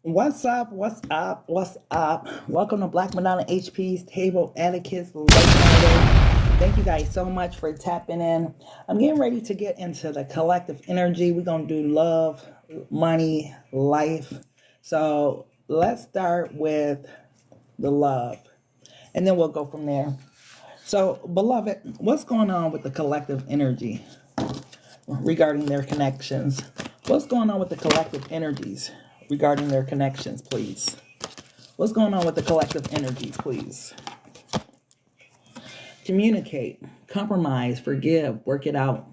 What's up? What's up? What's up? Welcome to Black Madonna HP's Table Etiquette's Late Night. Thank you guys so much for tapping in. I'm getting ready to get into the collective energy. We're going to do love, money, life. So let's start with the love, and then we'll go from there. So, beloved, what's going on with the collective energy regarding their connections? What's going on with the collective energies regarding their connections, please? What's going on with the collective energies, please? Communicate, compromise, forgive, work it out.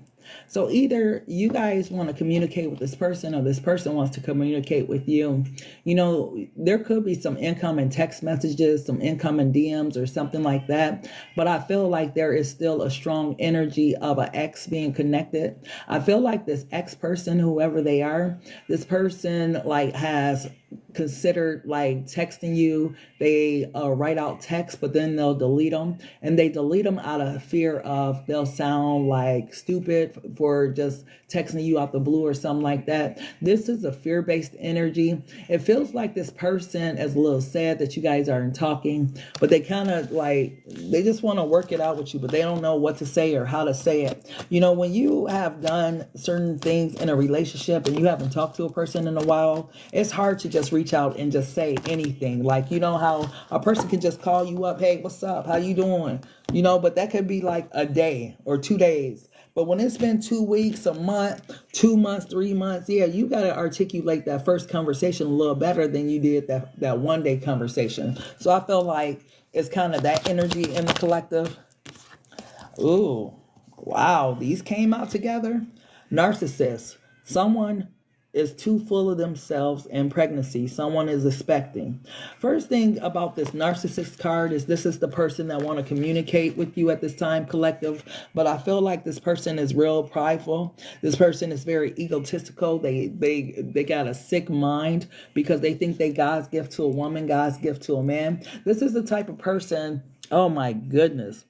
So either you guys want to communicate with this person or this person wants to communicate with you. You know, there could be some incoming text messages, some incoming DMs or something like that. But I feel like there is still a strong energy of an ex being connected. I feel like this ex person, whoever they are, this person like has considered like texting you. They write out texts, but then they'll delete them, and they delete them out of fear of they'll sound like stupid for just texting you out the blue or something like that. This is a fear-based energy. It feels like this person is a little sad that you guys aren't talking, but they kind of like, they just want to work it out with you, but they don't know what to say or how to say it. You know, when you have done certain things in a relationship and you haven't talked to a person in a while, it's hard to just reach out and just say anything. Like, you know how a person can just call you up, hey, what's up? How you doing? You know, but that could be like a day or 2 days. But when it's been 2 weeks, a month, 2 months, 3 months, yeah, you got to articulate that first conversation a little better than you did that 1 day conversation. So I feel like it's kind of that energy in the collective. Ooh, wow, these came out together. Narcissist, someone is too full of themselves in pregnancy. Someone is expecting. First thing about this narcissist card is this is the person that want to communicate with you at this time, collective. But I feel like this person is real prideful. This person is very egotistical. They got a sick mind because they think they God's gift to a woman, God's gift to a man. This is the type of person, oh my goodness.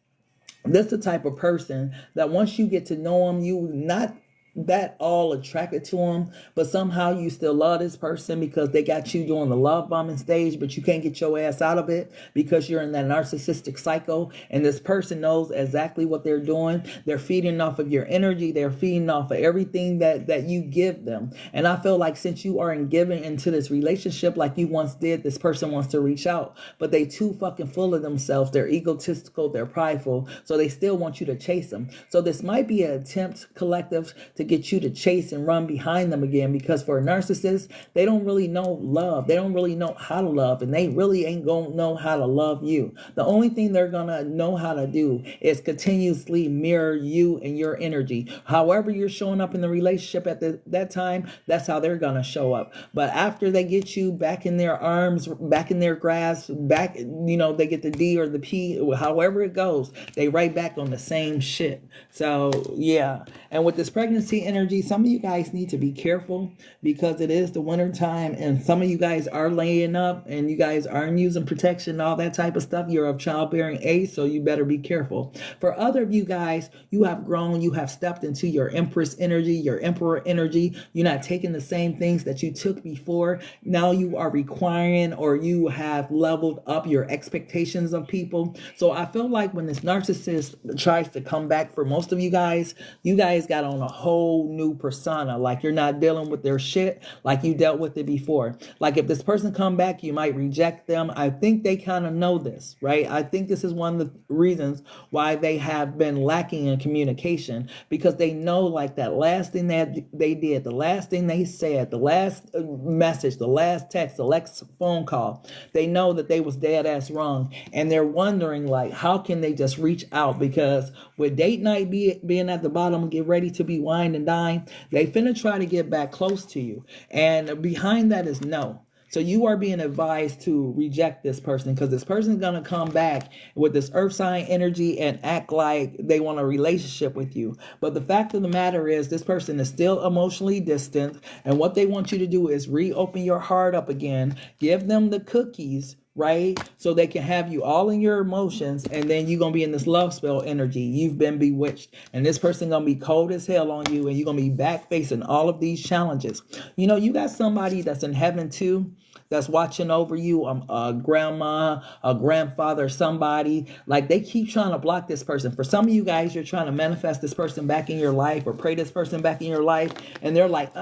This is the type of person that once you get to know them, you not that all attracted to them, but somehow you still love this person because they got you doing the love bombing stage, but you can't get your ass out of it because you're in that narcissistic cycle, and this person knows exactly what they're doing. They're feeding off of your energy. They're feeding off of everything that you give them. And I feel like since you aren't giving into this relationship like you once did, this person wants to reach out, but they too fucking full of themselves. They're egotistical. They're prideful. So they still want you to chase them. So this might be an attempt, collective, to get you to chase and run behind them again, because for a narcissist, they don't really know love. They don't really know how to love, and they really ain't gonna know how to love you. The only thing they're gonna know how to do is continuously mirror you and your energy. However you're showing up in the relationship at that time, that's how they're gonna show up. But after they get you back in their arms, back in their grasp, back, you know, they get the D or the P, however it goes, they right back on the same shit. So yeah. And with this pregnancy energy, some of you guys need to be careful because it is the winter time, and some of you guys are laying up and you guys aren't using protection, all that type of stuff. You're of childbearing age, so you better be careful. For other of you guys, you have grown, you have stepped into your empress energy, your emperor energy. You're not taking the same things that you took before. Now you are requiring, or you have leveled up your expectations of people. So I feel like when this narcissist tries to come back, for most of you guys got on a whole new persona. Like you're not dealing with their shit like you dealt with it before. Like if this person come back, you might reject them. I think they kind of know this, right? I think this is one of the reasons why they have been lacking in communication, because they know like that last thing that they did, the last thing they said, the last message, the last text, the last phone call, they know that they was dead ass wrong. And they're wondering like, how can they just reach out? Because with date night being at the bottom, get ready to be wine and dine, they finna try to get back close to you. And behind that is no. So you are being advised to reject this person, because this person is going to come back with this earth sign energy and act like they want a relationship with you. But the fact of the matter is this person is still emotionally distant. And what they want you to do is reopen your heart up again. Give them the cookies right? So they can have you all in your emotions, and then you're gonna be in this love spell energy. You've been bewitched, and this person gonna be cold as hell on you, and you're gonna be back facing all of these challenges. You know, you got somebody that's in heaven too, that's watching over you, a grandma, a grandfather, somebody. Like, they keep trying to block this person. For some of you guys, you're trying to manifest this person back in your life or pray this person back in your life, and they're like,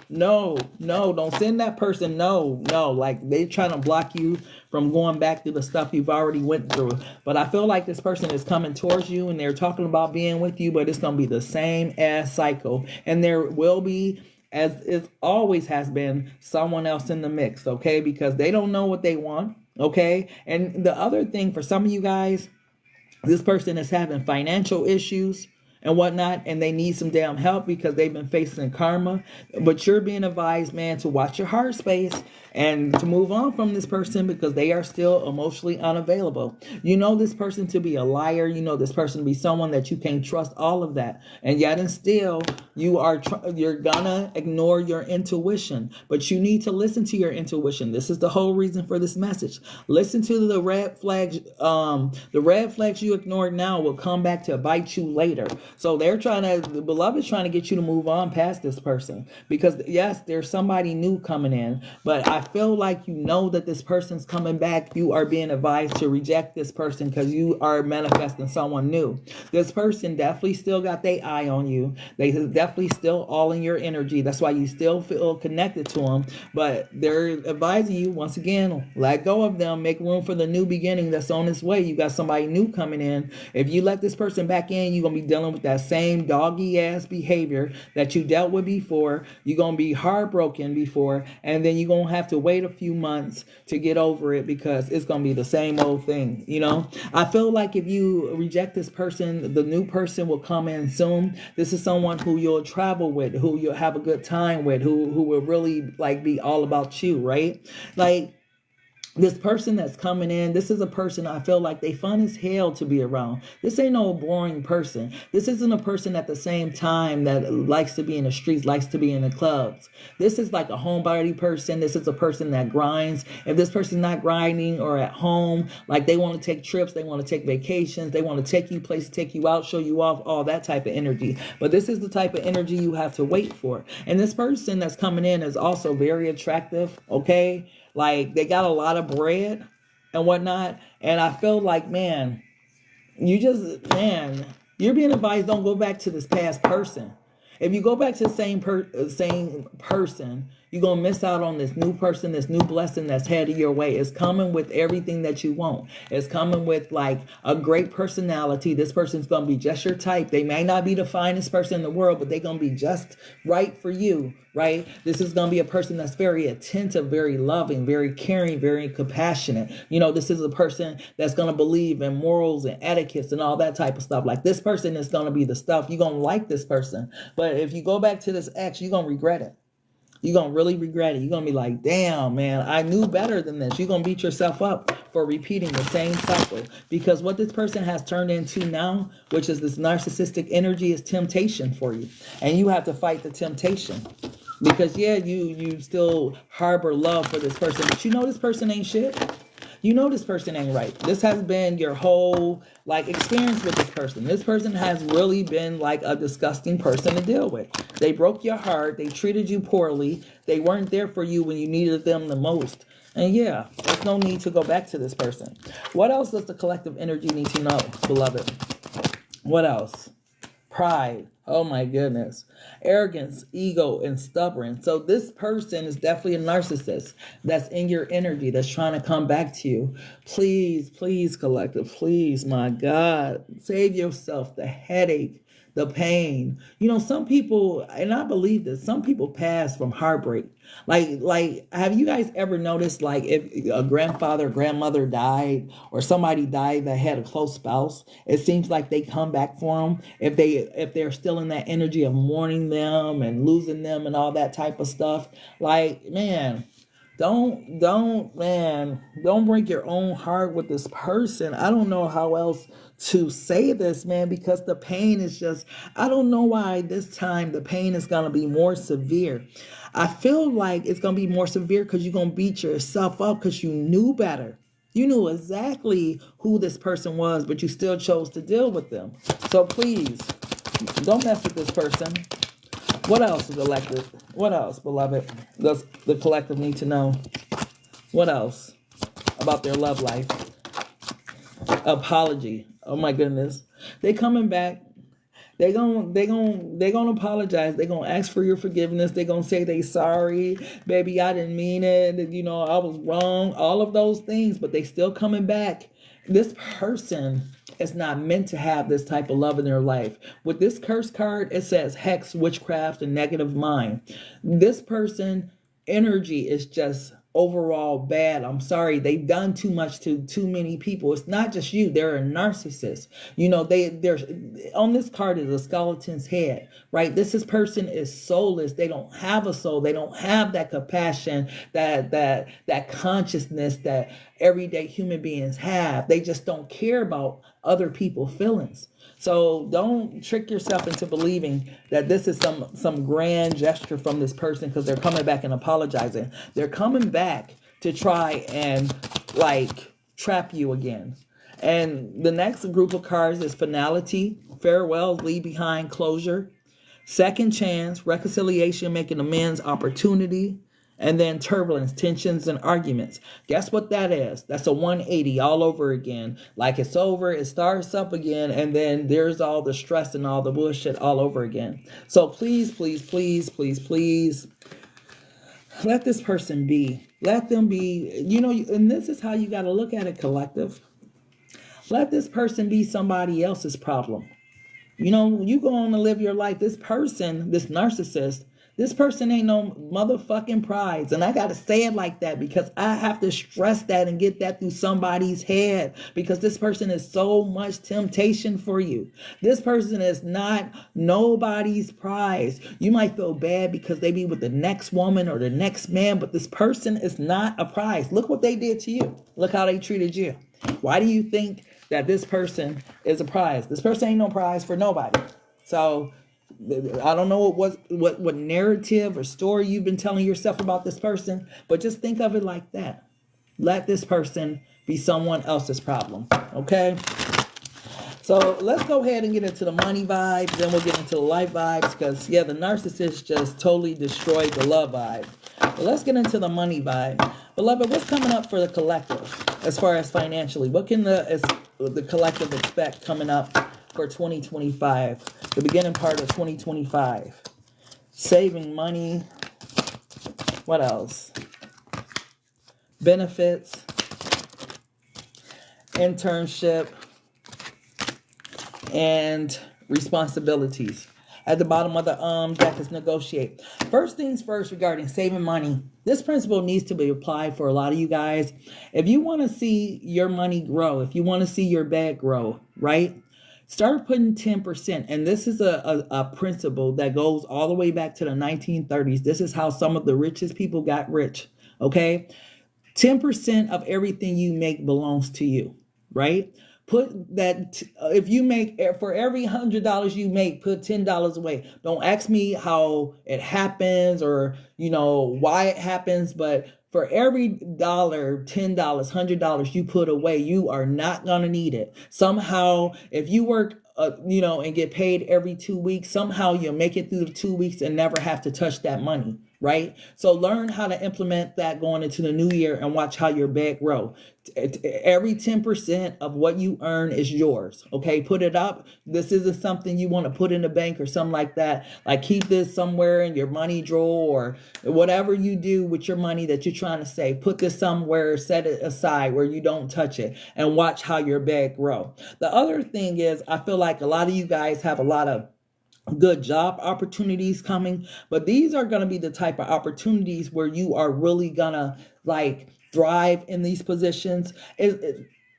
no, don't send that person. No. Like, they're trying to block you from going back through the stuff you've already went through. But I feel like this person is coming towards you, and they're talking about being with you, but it's going to be the same ass cycle. And there will be, as it always has been, someone else in the mix, okay? Because they don't know what they want, okay? And the other thing for some of you guys, this person is having financial issues and whatnot, and they need some damn help because they've been facing karma. But you're being advised, man, to watch your heart space and to move on from this person because they are still emotionally unavailable. You know this person to be a liar. You know this person to be someone that you can't trust, all of that. And yet and still, you're gonna ignore your intuition. But you need to listen to your intuition. This is the whole reason for this message. Listen to the red flags. The red flags you ignored now will come back to bite you later. So the beloved's trying to get you to move on past this person. Because yes, there's somebody new coming in, but I feel like you know that this person's coming back. You are being advised to reject this person because you are manifesting someone new. This person definitely still got their eye on you. They definitely still all in your energy. That's why you still feel connected to them. But they're advising you, once again, let go of them. Make room for the new beginning that's on its way. You got somebody new coming in. If you let this person back in, you're going to be dealing with that same doggy ass behavior that you dealt with before. You're going to be heartbroken before, and then you're going to have to wait a few months to get over it because it's going to be the same old thing. You know, I feel like if you reject this person, the new person will come in soon. This is someone who you'll travel with, who you'll have a good time with, who will really like be all about you, right? Like, this person that's coming in, this is a person I feel like they fun as hell to be around. This ain't no boring person. This isn't a person at the same time that likes to be in the streets, likes to be in the clubs. This is like a homebody person. This is a person that grinds. If this person's not grinding or at home, like they want to take trips, they want to take vacations, they want to take you places, take you out, show you off, all that type of energy. But this is the type of energy you have to wait for. And this person that's coming in is also very attractive, okay? Like, they got a lot of bread and whatnot. And I feel like, man, you're being advised, don't go back to this past person. If you go back to the same person, you're going to miss out on this new person, this new blessing that's headed your way. It's coming with everything that you want. It's coming with like a great personality. This person's going to be just your type. They may not be the finest person in the world, but they're going to be just right for you, right? This is going to be a person that's very attentive, very loving, very caring, very compassionate. You know, this is a person that's going to believe in morals and etiquettes and all that type of stuff. Like, this person is going to be the stuff. You're going to like this person. But if you go back to this ex, you're going to regret it. You're going to really regret it. You're going to be like, damn, man, I knew better than this. You're going to beat yourself up for repeating the same cycle. Because what this person has turned into now, which is this narcissistic energy, is temptation for you. And you have to fight the temptation. Because, yeah, you still harbor love for this person. But you know this person ain't shit. You know this person ain't right. This has been your whole experience with this person. This person has really been like a disgusting person to deal with. They broke your heart. They treated you poorly. They weren't there for you when you needed them the most. And yeah, there's no need to go back to this person. What else does the collective energy need to know, beloved? What else? Pride. Oh my goodness. Arrogance, ego, and stubborn. So this person is definitely a narcissist that's in your energy, that's trying to come back to you. Please, collective, please, my God, save yourself the headache, the pain. You know, some people, and I believe this, some people pass from heartbreak. Like, have you guys ever noticed, like, if a grandfather or grandmother died, or somebody died that had a close spouse, it seems like they come back for them if they're still in that energy of mourning them and losing them and all that type of stuff. Like, man, Don't break your own heart with this person. I don't know how else to say this, man, because the pain is just, I don't know why this time the pain is going to be more severe. I feel like it's going to be more severe because you're going to beat yourself up because you knew better. You knew exactly who this person was, but you still chose to deal with them. So please, don't mess with this person. What else is elected? What else, beloved, does the collective need to know? What else about their love life? Apology. Oh my goodness. They coming back. They gonna apologize. They gonna ask for your forgiveness. They gonna say they sorry. Baby, I didn't mean it. You know, I was wrong. All of those things, but they still coming back. This person is not meant to have this type of love in their life. With this curse card, it says hex, witchcraft, and negative mind. This person energy is just overall bad. I'm sorry. They've done too much to too many people. It's not just you. They're a narcissist. You know, they're on this card is a skeleton's head, right? Person is soulless. They don't have a soul. They don't have that compassion, that consciousness that everyday human beings have. They just don't care about other people's feelings. So don't trick yourself into believing that this is some grand gesture from this person because they're coming back and apologizing. They're coming back to try and like trap you again. And the next group of cards is finality, farewell, leave behind, closure, second chance, reconciliation, making amends, opportunity, and then turbulence, tensions, and arguments. Guess what that is? That's a 180 all over again. Like it's over, it starts up again, and then there's all the stress and all the bullshit all over again. So please, please, please, please, please, let this person be. Let them be, you know, and this is how you got to look at it, collective. Let this person be somebody else's problem. You know, you go on to live your life. This person, this narcissist, this person ain't no motherfucking prize. And I got to say it like that because I have to stress that and get that through somebody's head because this person is so much temptation for you. This person is not nobody's prize. You might feel bad because they be with the next woman or the next man, but this person is not a prize. Look what they did to you. Look how they treated you. Why do you think that this person is a prize? This person ain't no prize for nobody. So I don't know what narrative or story you've been telling yourself about this person, but just think of it like that. Let this person be someone else's problem, okay? So let's go ahead and get into the money vibes, then we'll get into the life vibes because, yeah, the narcissist just totally destroyed the love vibe. But let's get into the money vibe. Beloved, what's coming up for the collective as far as financially? What can the collective expect coming up for 2025, the beginning part of 2025? Saving money. What else? Benefits. Internship. And responsibilities. At the bottom of the deck is negotiate. First things first regarding saving money. This principle needs to be applied for a lot of you guys. If you want to see your money grow, if you want to see your bag grow, right? Start putting 10%. And this is a principle that goes all the way back to the 1930s. This is how some of the richest people got rich, okay? 10% of everything you make belongs to you, right? Put that, if you make, for every $100 you make, put $10 away. Don't ask me how it happens or, you know, why it happens, but for every dollar, $10, $100 you put away, you are not going to need it. Somehow, if you work, and get paid every 2 weeks, somehow you'll make it through the 2 weeks and never have to touch that money, right? So learn how to implement that going into the new year and watch how your bag grow. Every 10% of what you earn is yours, okay? Put it up. This isn't something you want to put in the bank or something like that. Like keep this somewhere in your money drawer or whatever you do with your money that you're trying to save. Put this somewhere, set it aside where you don't touch it and watch how your bag grow. The other thing is I feel like a lot of you guys have a lot of good job opportunities coming, but these are going to be the type of opportunities where you are really gonna like thrive in these positions.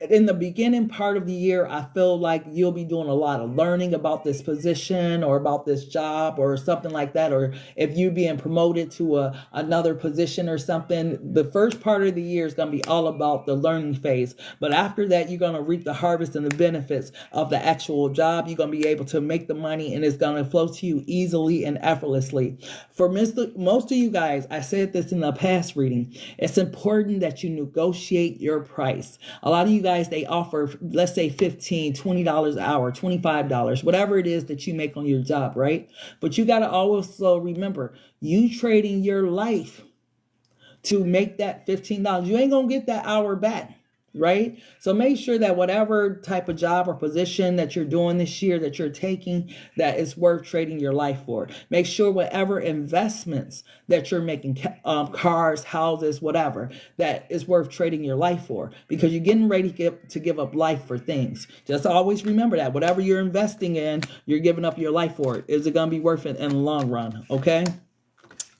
in the beginning part of the year, I feel like you'll be doing a lot of learning about this position or about this job or something like that. Or if you're being promoted to another position or something, the first part of the year is going to be all about the learning phase. But after that, you're going to reap the harvest and the benefits of the actual job. You're going to be able to make the money, and it's going to flow to you easily and effortlessly. For most of you guys, I said this in the past reading, it's important that you negotiate your price. A lot of you guys, they offer, let's say $15, $20 an hour, $25, whatever it is that you make on your job, right? But you got to also remember, you trading your life to make that $15. You ain't going to get that hour back, right? So make sure that whatever type of job or position that you're doing this year, that you're taking, that is worth trading your life for. Make sure whatever investments that you're making, cars, houses, whatever, that is worth trading your life for, because you're getting ready to give up life for things. Just always remember that whatever you're investing in, you're giving up your life for it. Is it going to be worth it in the long run? Okay.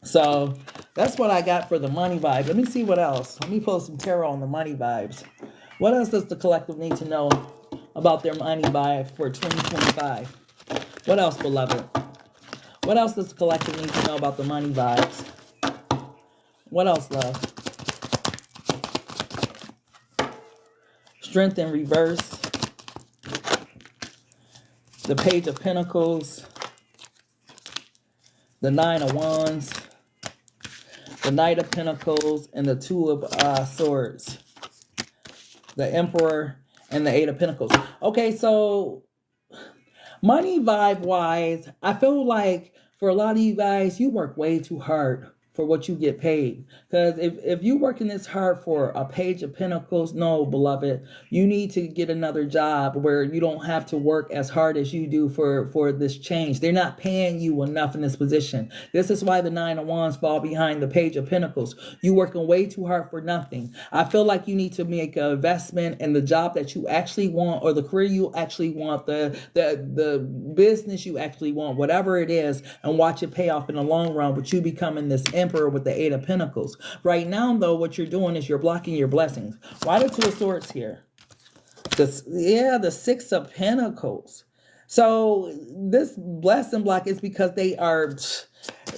So that's what I got for the money vibe. Let me see what else. Let me pull some tarot on the money vibes. What else does the collective need to know about their money vibe for 2025? What else, beloved? What else does the collective need to know about the money vibes? What else, love? Strength in reverse. The Page of Pentacles. The Nine of Wands. The Knight of Pentacles and the Two of Swords. The Emperor and the Eight of Pentacles. Okay, so money vibe wise, I feel like for a lot of you guys, you work way too hard for what you get paid. Because if you're working this hard for a Page of Pentacles, no, beloved, you need to get another job where you don't have to work as hard as you do for this change. They're not paying you enough in this position. This is why the Nine of Wands fall behind the Page of Pentacles. You working way too hard for nothing. I feel like you need to make an investment in the job that you actually want, or the career you actually want, the business you actually want, whatever it is, and watch it pay off in the long run with you becoming this Emperor with the Eight of Pentacles. Right now, though, what you're doing is you're blocking your blessings. Why the Two of Swords here? The Six of Pentacles. So this blessing block is because they are,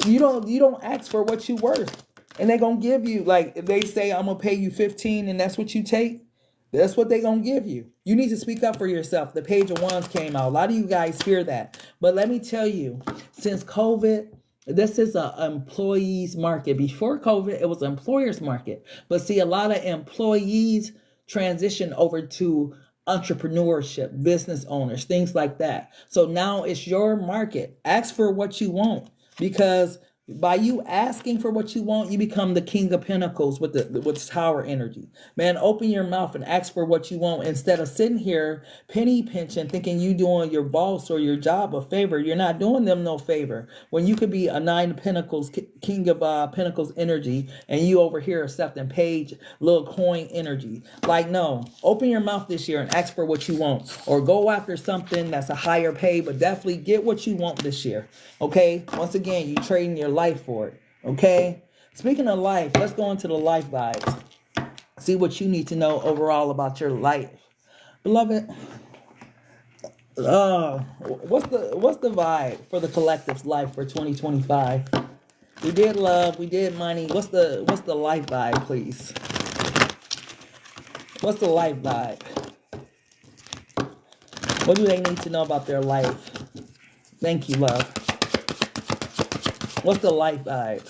you don't ask for what you worth, and they're gonna give you, like, if they say I'm gonna pay you 15 and that's what you take, that's what they're gonna give you. You need to speak up for yourself. The Page of Wands came out. A lot of you guys hear that, but let me tell you, since COVID, this is an employees market. Before COVID, it was an employer's market. But see, a lot of employees transition over to entrepreneurship, business owners, things like that. So now it's your market. Ask for what you want, because by you asking for what you want, you become the King of Pentacles with Tower energy. Man, open your mouth and ask for what you want, instead of sitting here penny pinching, thinking you doing your boss or your job a favor. You're not doing them no favor. When you could be a Nine of Pentacles, King of Pentacles energy, and you over here accepting Page, little coin energy. Like, no, open your mouth this year and ask for what you want, or go after something that's a higher pay, but definitely get what you want this year. Okay, once again, you trading your life for it. Okay, speaking of life, let's go into the life vibes. See what you need to know overall about your life, beloved. What's the vibe for the collective's life for 2025? We did love, we did money. What's the life vibe, please? What's the life vibe? What do they need to know about their life? Thank you, love. What's the life vibe?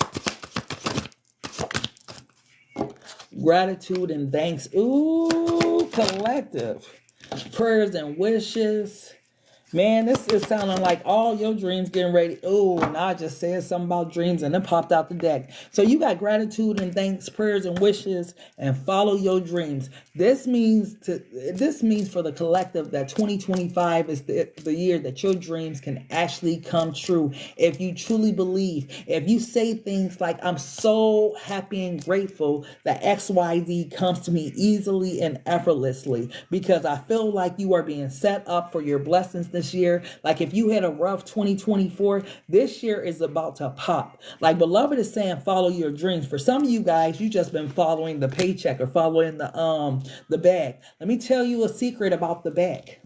Gratitude and thanks. Ooh, collective. Prayers and wishes. Man, this is sounding like all your dreams getting ready. Oh, and I just said something about dreams and then popped out the deck. So you got gratitude and thanks, prayers and wishes, and follow your dreams. This means for the collective that 2025 is the year that your dreams can actually come true. If you truly believe, if you say things like, I'm so happy and grateful that XYZ comes to me easily and effortlessly, because I feel like you are being set up for your blessings this this year. Like if you had a rough 2024, this year is about to pop. Like beloved is saying, follow your dreams. For some of you guys, you just been following the paycheck or following the bag. Let me tell you a secret about the bag.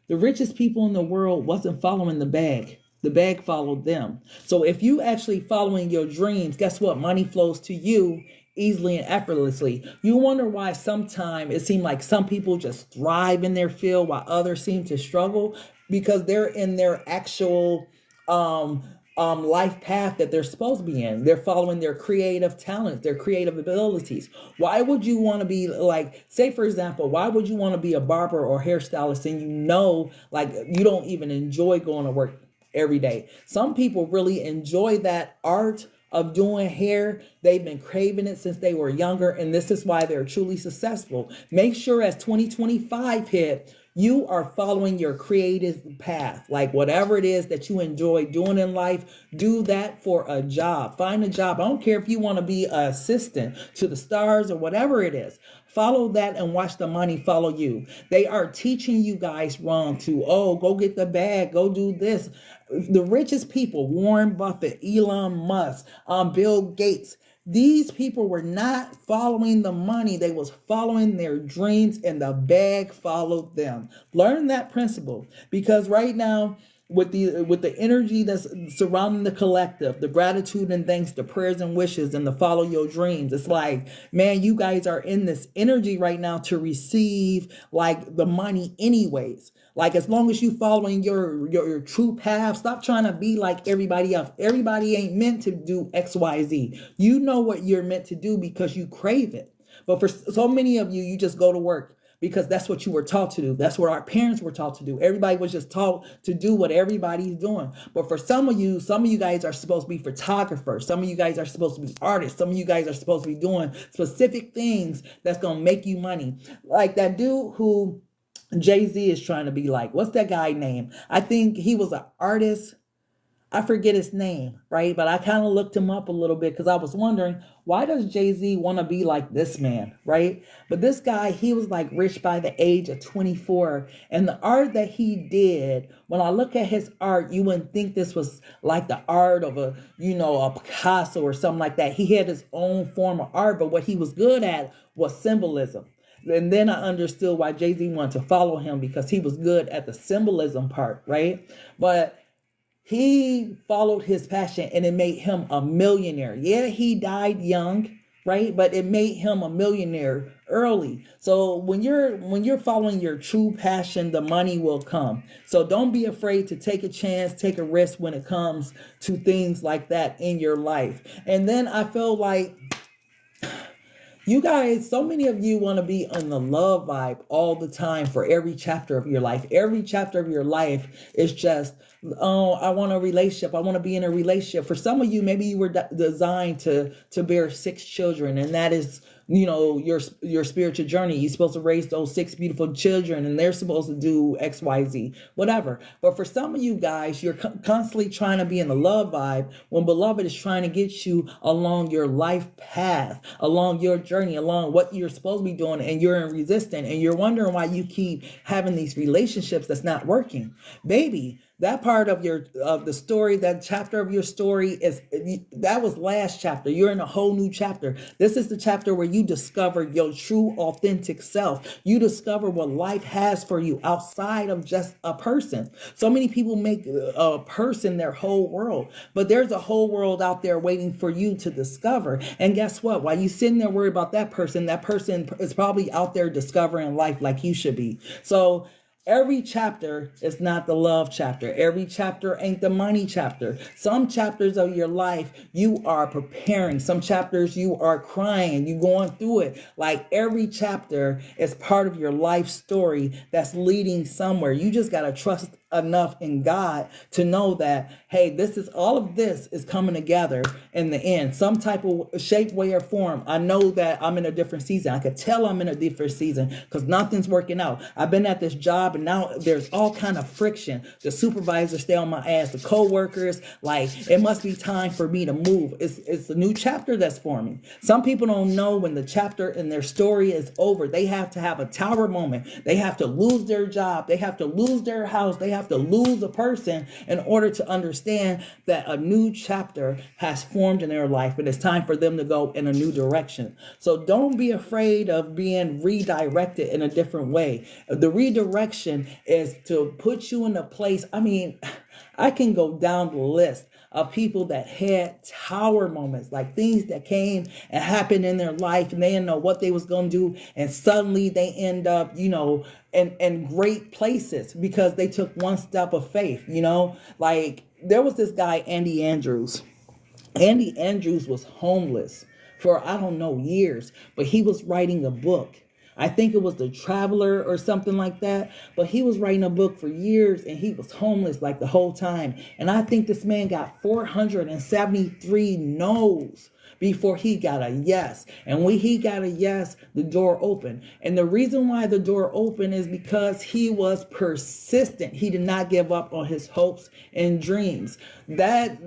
The richest people in the world wasn't following the bag. The bag followed them. So if you actually following your dreams, guess what? Money flows to you easily and effortlessly. You wonder why sometimes it seems like some people just thrive in their field while others seem to struggle, because they're in their actual life path that they're supposed to be in. They're following their creative talents, their creative abilities. Why would you want to be like, say for example, why would you want to be a barber or hairstylist and you know, like you don't even enjoy going to work every day? Some people really enjoy that art of doing hair. They've been craving it since they were younger, and this is why they're truly successful. Make sure as 2025 hit, you are following your creative path. Like whatever it is that you enjoy doing in life, do that for a job. Find a job. I don't care if you want to be an assistant to the stars or whatever it is. Follow that and watch the money follow you. They are teaching you guys wrong to, oh, go get the bag, go do this. The richest people, Warren Buffett, Elon Musk, Bill Gates, these people were not following the money. They was following their dreams, and the bag followed them. Learn that principle, because right now, with the energy that's surrounding the collective, the gratitude and thanks, the prayers and wishes, and the follow your dreams, it's like, man, you guys are in this energy right now to receive like the money anyways. Like as long as you following your true path, stop trying to be like everybody else. Everybody ain't meant to do X, Y, Z. You know what you're meant to do because you crave it. But for so many of you, you just go to work because that's what you were taught to do. That's what our parents were taught to do. Everybody was just taught to do what everybody's doing. But for some of you guys are supposed to be photographers. Some of you guys are supposed to be artists. Some of you guys are supposed to be doing specific things that's going to make you money. Like that dude who Jay-Z is trying to be like. What's that guy name? I think he was an artist. I forget his name, right? But I kind of looked him up a little bit because I was wondering, why does Jay-Z want to be like this man, right? But this guy, he was like rich by the age of 24. And the art that he did, when I look at his art, you wouldn't think this was like the art of a Picasso or something like that. He had his own form of art, but what he was good at was symbolism. And then I understood why Jay-Z wanted to follow him, because he was good at the symbolism part, right? But he followed his passion and it made him a millionaire. Yeah, he died young, right? But it made him a millionaire early. So when you're following your true passion, the money will come. So don't be afraid to take a chance, take a risk when it comes to things like that in your life. And then I feel like you guys, so many of you want to be on the love vibe all the time for every chapter of your life. Every chapter of your life is just, oh, I want a relationship. I want to be in a relationship. For some of you, maybe you were designed to bear 6 children, and that is, your spiritual journey. You're supposed to raise those 6 beautiful children, and they're supposed to do X, Y, Z, whatever. But for some of you guys, you're constantly trying to be in the love vibe when beloved is trying to get you along your life path, along your journey, along what you're supposed to be doing, and you're in resistance, and you're wondering why you keep having these relationships that's not working. Baby, that part of the story, that chapter of your story that was last chapter. You're in a whole new chapter. This is the chapter where you discover your true authentic self. You discover what life has for you outside of just a person. So many people make a person their whole world, but there's a whole world out there waiting for you to discover. And guess what? While you sitting there worried about that person is probably out there discovering life like you should be. So every chapter is not the love chapter. Every chapter ain't the money chapter. Some chapters of your life, you are preparing. Some chapters you are crying. You going through it. Like every chapter is part of your life story that's leading somewhere. You just got to trust enough in God to know that, hey, all of this is coming together in the end, some type of shape, way, or form. I know that I'm in a different season. I could tell I'm in a different season because nothing's working out. I've been at this job and now there's all kind of friction. The supervisors stay on my ass, the co-workers, like it must be time for me to move. It's a new chapter that's forming. Some people don't know when the chapter in their story is over. They have to have a tower moment. They have to lose their job. They have to lose their house. They have have to lose a person in order to understand that a new chapter has formed in their life and it's time for them to go in a new direction. So don't be afraid of being redirected in a different way. The redirection is to put you in a place. I mean, I can go down the list of people that had tower moments, like things that came and happened in their life and they didn't know what they was going to do. And suddenly they end up, in great places because they took one step of faith, like there was this guy, Andy Andrews. Andy Andrews was homeless for, I don't know, years, but he was writing a book. I think it was The Traveler or something like that. But he was writing a book for years and he was homeless like the whole time. And I think this man got 473 no's before he got a yes. And when he got a yes, the door opened. And the reason why the door opened is because he was persistent. He did not give up on his hopes and dreams. That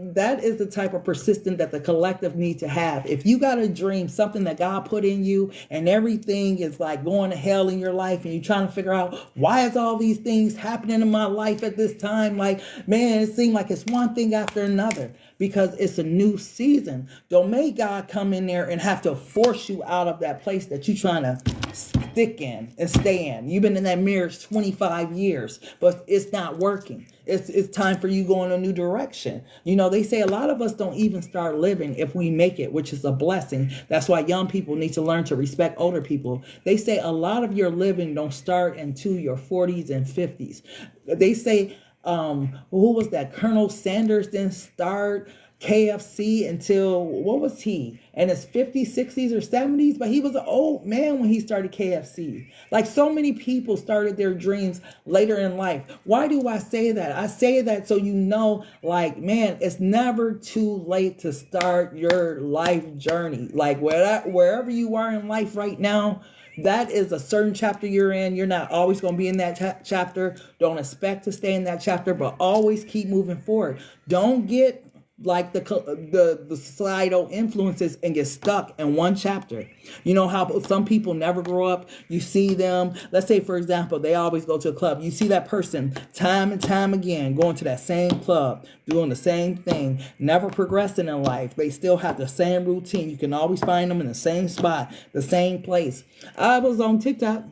is the type of persistence that the collective need to have. If you got a dream, something that God put in you, and everything is like going to hell in your life, and you're trying to figure out why is all these things happening in my life at this time? Like, man, it seems like it's one thing after another. Because it's a new season. Don't make God come in there and have to force you out of that place that you're trying to stick in and stay in. You've been in that marriage 25 years, but it's not working. It's time for you going a new direction. They say a lot of us don't even start living if we make it, which is a blessing. That's why young people need to learn to respect older people. They say a lot of your living don't start until your 40s and 50s. They say, who was that? Colonel Sanders didn't start KFC until, what was he? In his 50s, 60s, or 70s? But he was an old man when he started KFC. Like so many people started their dreams later in life. Why do I say that? I say that so like, man, it's never too late to start your life journey. Like wherever you are in life right now, that is a certain chapter you're in. You're not always going to be in that chapter. Don't expect to stay in that chapter, but always keep moving forward. Don't get like the societal influences and get stuck in one chapter. You know how some people never grow up. You see them, let's say for example, they always go to a club. You see that person time and time again going to that same club, doing the same thing, never progressing in life. They still have the same routine. You can always find them in the same spot, the same place. I was on TikTok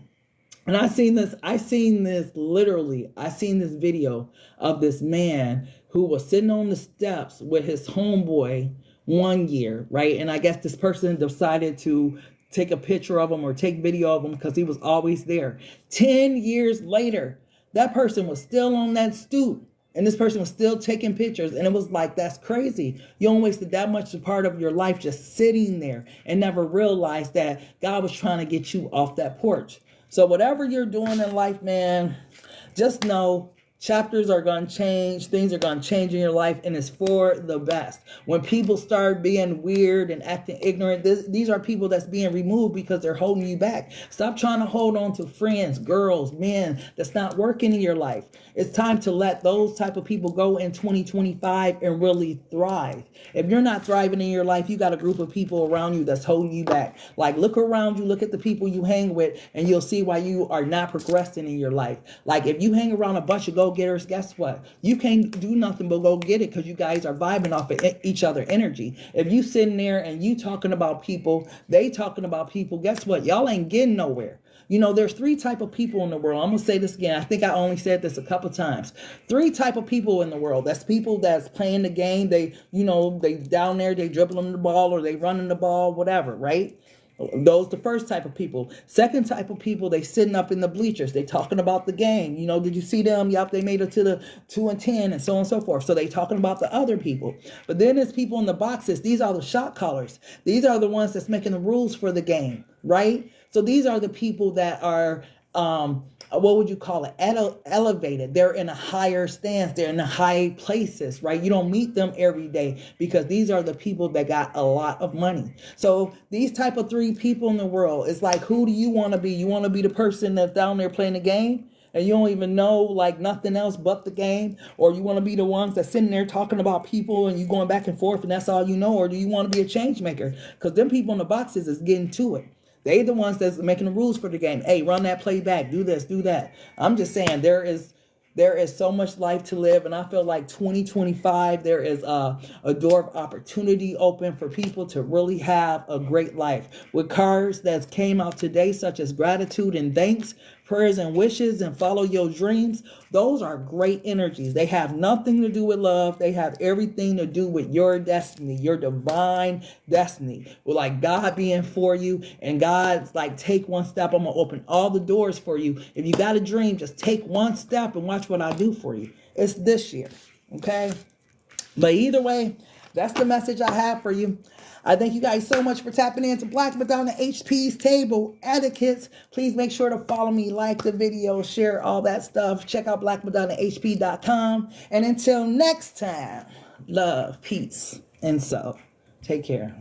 and I seen this video of this man who was sitting on the steps with his homeboy one year, right? And I guess this person decided to take a picture of him or take video of him because he was always there. 10 years later, that person was still on that stoop and this person was still taking pictures. And it was like, that's crazy. You don't wasted that much part of your life just sitting there and never realized that God was trying to get you off that porch. So whatever you're doing in life, man, just know chapters are going to change. Things are going to change in your life, and it's for the best. When people start being weird and acting ignorant, these are people that's being removed because they're holding you back. Stop trying to hold on to friends, girls, men that's not working in your life. It's time to let those type of people go in 2025 and really thrive. If you're not thriving in your life, you got a group of people around you that's holding you back. Like, look around you, look at the people you hang with, and you'll see why you are not progressing in your life. Like, if you hang around a bunch of go-getters, guess what? You can't do nothing but go get it because you guys are vibing off of each other energy. If you sitting there and you talking about people, they talking about people, guess what? Y'all ain't getting nowhere. There's 3 type of people in the world. I'm going to say this again. I think I only said this a couple times. 3 type of people in the world. That's people that's playing the game. They down there, they dribbling the ball or they running the ball, whatever, right? Those the first type of people. Second type of people, they sitting up in the bleachers. They talking about the game. Did you see them? Yep, they made it to the 2-10 and so on and so forth. So they talking about the other people. But then there's people in the boxes. These are the shot callers. These are the ones that's making the rules for the game, right? So these are the people that are, what would you call it? Elevated. They're in a higher stance. They're in the high places, right? You don't meet them every day because these are the people that got a lot of money. So these type of 3 people in the world, it's like, who do you want to be? You want to be the person that's down there playing the game and you don't even know like nothing else but the game? Or you want to be the ones that's sitting there talking about people and you going back and forth and that's all you know? Or do you want to be a change maker? Because them people in the boxes is getting to it. They the ones that's making the rules for the game. Hey, run that play back. Do this, do that. I'm just saying there is There is so much life to live, and I feel like 2025, there is a door of opportunity open for people to really have a great life. With cards that came out today, such as gratitude and thanks, prayers and wishes, and follow your dreams, those are great energies. They have nothing to do with love. They have everything to do with your destiny, your divine destiny. With like God being for you, and God's like, take one step, I'm gonna open all the doors for you. If you got a dream, just take one step and watch what I do for you. It's this year, okay? But either way, that's the message I have for you. I thank you guys so much for tapping into Black Madonna HP's Table Etiquettes. Please make sure to follow me, like the video, share all that stuff. Check out blackmadonnahp.com. And until next time, love, peace, and so take care.